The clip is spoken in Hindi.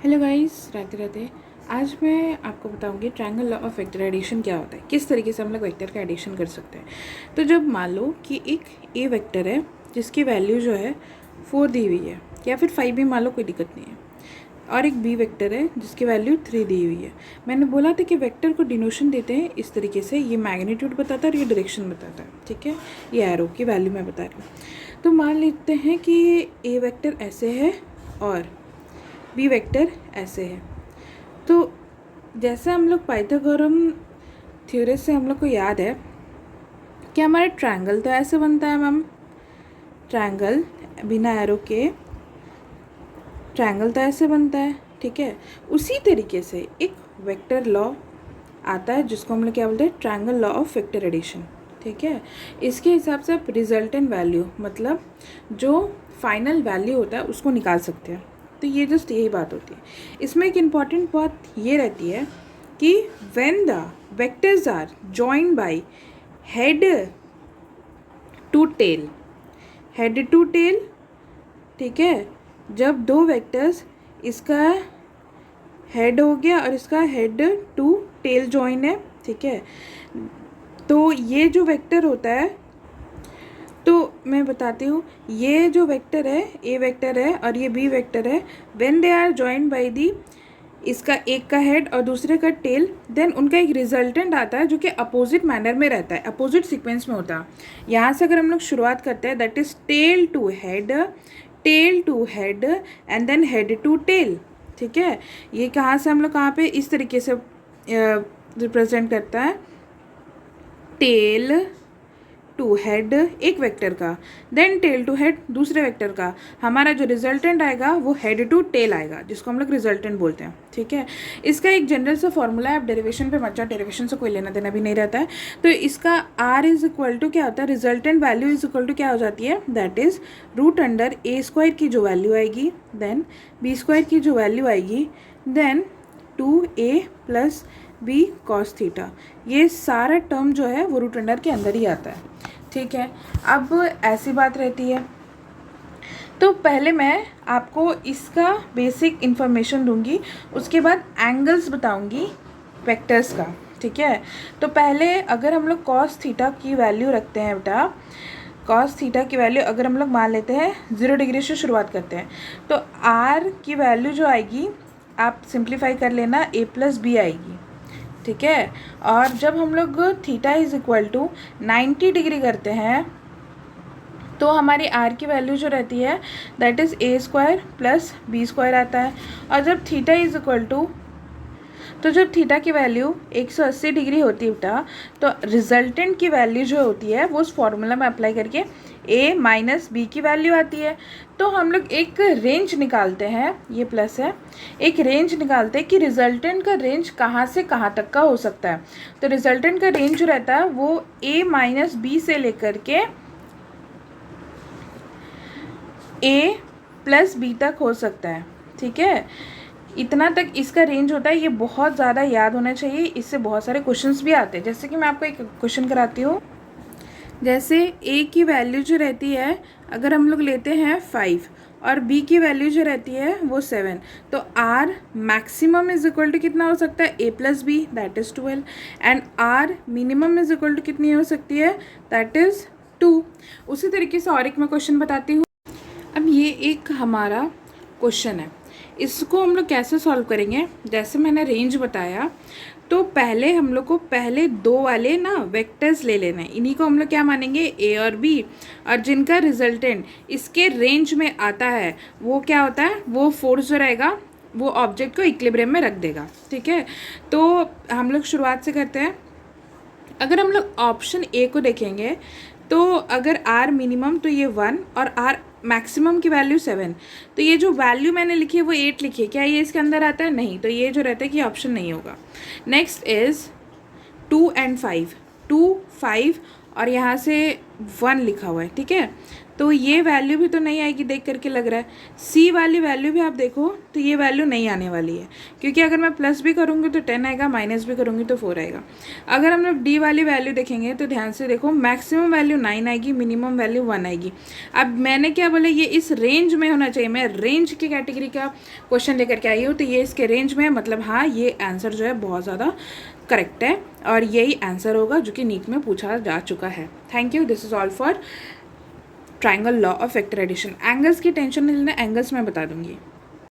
Hello guys, Radhe Radhe. आज मैं आपको बताऊंगी triangle law of vector addition क्या होता है, किस तरीके से हम लोग वेक्टर का एडिशन कर सकते हैं। तो जब मान लो कि एक ए वेक्टर है जिसकी वैल्यू जो है 4 दी हुई है, या फिर 5 भी मान लो, कोई दिक्कत नहीं है, और एक बी वेक्टर है जिसकी वैल्यू 3 दी हुई है। मैंने बोला था कि वेक्टर को डिनोशन देते हैं इस तरीके से, ये मैग्नीट्यूड बताता है और ये डायरेक्शन बताता है, ठीक है। ये एरो की वैल्यू मैं बता रही हूँ। तो मान लेते हैं कि ए वेक्टर ऐसे है और बी वेक्टर ऐसे है। तो जैसे हम लोग पाइथागोरम थ्योरम से हम लोग को याद है कि हमारा ट्रायंगल तो ऐसे बनता है मैम, ट्रायंगल बिना एरो के ट्रायंगल तो ऐसे बनता है, ठीक है। उसी तरीके से एक वेक्टर लॉ आता है जिसको हम लोग क्या बोलते हैं, triangle law of vector addition, ठीक है। इसके हिसाब से आप रिजल्टेंट वैल्यू, मतलब जो फाइनल वैल्यू होता है उसको निकाल सकते हैं। तो ये जस्ट यही बात होती है। इसमें एक इम्पॉर्टेंट बात ये रहती है कि when the vectors are joined by head to tail, head to tail, ठीक है। जब दो वेक्टर्स, इसका हेड हो गया और इसका हेड टू टेल जॉइन है, ठीक है, तो ये जो वेक्टर होता है, तो मैं बताती हूँ, ये जो वेक्टर है, ए वेक्टर है और ये बी वेक्टर है, when they are joined by the, इसका एक का हेड और दूसरे का टेल, देन उनका एक रिजल्टेंट आता है जो कि अपोजिट मैनर में रहता है, अपोजिट सीक्वेंस में होता है। यहाँ से अगर हम लोग शुरुआत करते हैं, that is tail to head and then head to tail, ठीक है। ये कहाँ से हम लोग कहाँ पे इस तरीके से रिप्रेजेंट करता है, टेल टू हेड एक वेक्टर का, देन टेल टू हेड दूसरे वेक्टर का। हमारा जो रिजल्टेंट आएगा वो हेड टू टेल आएगा, जिसको हम लोग रिजल्टेंट बोलते हैं, ठीक है। इसका एक जनरल सा फॉर्मूला है, आप डेरिवेशन पे मत जाओ, डेरिवेशन से कोई लेना देना भी नहीं रहता है। तो इसका आर इज इक्वल टू क्या होता है, resultant value is equal to क्या हो जाती है, that is root under A square की जो वैल्यू आएगी, देन बी स्क्वायर की जो वैल्यू आएगी, then 2a plus B cos theta. ये सारा टर्म जो है वो रूट अंडर के अंदर ही आता है, ठीक है। अब ऐसी बात रहती है, तो पहले मैं आपको इसका बेसिक इन्फॉर्मेशन दूंगी, उसके बाद एंगल्स बताऊंगी वेक्टर्स का, ठीक है। तो पहले अगर हम लोग कॉस थीटा की वैल्यू रखते हैं बेटा, कॉस थीटा की वैल्यू अगर हम लोग मान लेते हैं 0 डिग्री से शुरुआत करते हैं, तो आर की वैल्यू जो आएगी, आप सिंप्लीफाई कर लेना, ए प्लस बी आएगी, ठीक है। और जब हम लोग theta is equal to 90 degree करते हैं, तो हमारी आर की वैल्यू जो रहती है that is A square plus B square आता है। और जब थीटा इज इक्वल टू, तो जब थीटा की वैल्यू 180 डिग्री होती है बेटा, तो रिजल्टेंट की वैल्यू जो होती है वो उस फॉर्मूला में अप्लाई करके ए माइनस बी की वैल्यू आती है। तो हम लोग एक रेंज निकालते हैं, ये प्लस है, एक रेंज निकालते हैं कि रिजल्टेंट का रेंज कहाँ से कहाँ तक का हो सकता है। तो रिजल्टेंट का रेंज जो रहता है वो ए माइनस बी से लेकर के ए प्लस बी तक हो सकता है, ठीक है। इतना तक इसका रेंज होता है। ये बहुत ज़्यादा याद होना चाहिए, इससे बहुत सारे क्वेश्चंस भी आते हैं। जैसे कि मैं आपको एक क्वेश्चन कराती हूँ, जैसे ए की वैल्यू जो रहती है, अगर हम लोग लेते हैं 5 और बी की वैल्यू जो रहती है वो 7, तो R maximum is equal to कितना हो सकता है, A plus B, that is 12, and R minimum is equal to कितनी हो सकती है, दैट इज़ 2। उसी तरीके से और एक मैं क्वेश्चन बताती हूँ। अब ये एक हमारा क्वेश्चन है, इसको हम लोग कैसे सॉल्व करेंगे, जैसे मैंने रेंज बताया, तो पहले हम लोग को पहले दो वाले ना वेक्टर्स ले लेना है, इन्हीं को हम लोग क्या मानेंगे, ए और बी, और जिनका रिजल्टेंट इसके रेंज में आता है वो क्या होता है, वो फोर्स जो रहेगा वो ऑब्जेक्ट को इक्विलिब्रियम में रख देगा, ठीक है। तो हम लोग शुरुआत से करते हैं। अगर हम लोग ऑप्शन ए को देखेंगे, तो अगर आर मिनिमम तो ये 1 और आर मैक्सिमम की वैल्यू 7, तो ये जो वैल्यू मैंने लिखी है वो 8 लिखी है, क्या ये इसके अंदर आता है, नहीं, तो ये जो रहता है कि ऑप्शन नहीं होगा। नेक्स्ट इज 2 एंड 5, 2 5 और यहाँ से 1 लिखा हुआ है, ठीक है। तो ये वैल्यू भी तो नहीं आएगी देख करके लग रहा है। सी वाली वैल्यू भी आप देखो तो ये वैल्यू नहीं आने वाली है, क्योंकि अगर मैं प्लस भी करूँगी तो 10 आएगा, माइनस भी करूँगी तो 4 आएगा। अगर हम लोग डी वाली वैल्यू देखेंगे तो ध्यान से देखो, मैक्सिमम वैल्यू 9 आएगी, मिनिमम वैल्यू 1 आएगी। अब मैंने क्या बोला, ये इस रेंज में होना चाहिए, मैं रेंज की कैटेगरी का क्वेश्चन लेकर के आई हूँ, तो ये इसके रेंज में है, मतलब हाँ ये आंसर जो है बहुत ज़्यादा करेक्ट है और यही आंसर होगा जो कि नीट में पूछा जा चुका है। Thank you, this is all for triangle law of vector addition. Angles की टेंशन नहीं लेना, एंगल्स मैं बता दूंगी।